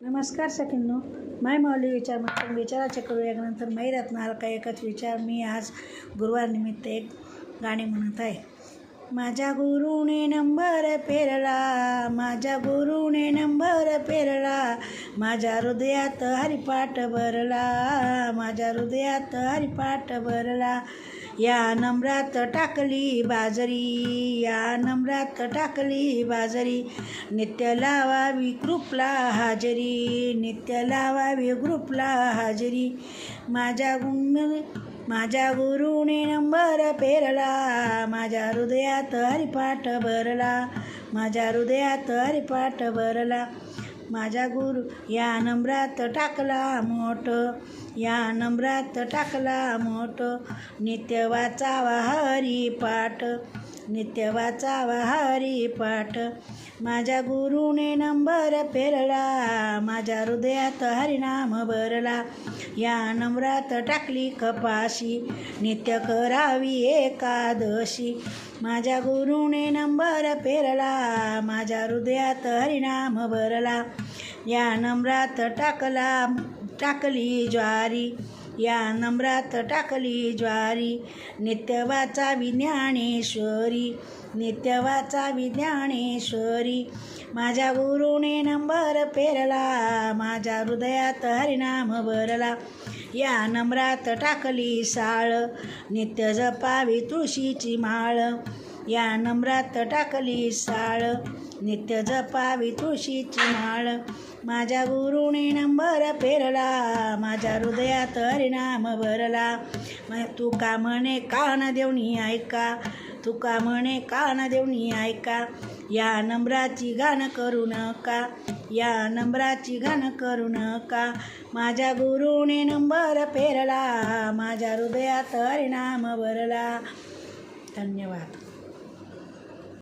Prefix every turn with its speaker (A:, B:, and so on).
A: नमस्कार सखींनो, माय माऊली विचार मग विचाराचे करूया. नंतर मै रत्नाल का एकच विचार. मी आज गुरुवार निमित्त एक गाणे म्हणत आहे. माझ्या गुरुने नंबर पेरला, माझ्या गुरुने नंबर पेरला, माझ्या हृदयात हरिपाठ भरला, माझ्या हृदयात हरिपाठ भरला. या नम्रात टाकली बाजरी, या नम्रात टाकली बाजरी, नित्य लावावी ग्रुपला हाजरी, नित्य लावावी ग्रुपला हाजरी. माझ्या गुरुने नंबर पेरला, माझ्या हृदयात हरिपाठ भरला, माझ्या हृदयात हरिपाठ भरला. माझा गुरु या नम्रात टाकला मोठ, या नम्रात टाकला मोठ, नित्य वाचावा हरिपाठ, नित्य वाचावा हरिपाठ. माझ्या गुरुने नंबर पेरला, माझ्या हृदयात हरिनाम भरला. या नम्रात टाकली कपाशी, नित्य करावी एकादशी. माझ्या गुरुने नंबर पेरला, माझ्या हृदयात हरिनाम भरला. या नम्रात टाकली ज्वारी, या नम्रात टाकली ज्वारी, नित्य वाचावी ज्ञानेश्वरी, नित्य वाचावी ज्ञानेश्वरी. माझ्या गुरुने नंबर पेरला, माझ्या हृदयात हरिनाम भरला. या नम्रात टाकली साळ, नित्य जपावी तुळशीची माळ. या नम्रात टाकली साळ, नित्य जपावी तुळशीची माळ. माझ्या गुरुने नंबर पेरला, माझ्या हृदयात हरिनाम भरला. तुका म्हणे कान देऊनी ऐका, तुका म्हणे कान देऊनी ऐका. या नम्राची घाण करू नका, या नम्राची घाण करू नका. माझ्या गुरुने नंबर पेरला, माझ्या हृदयात हरिनाम भरला. धन्यवाद.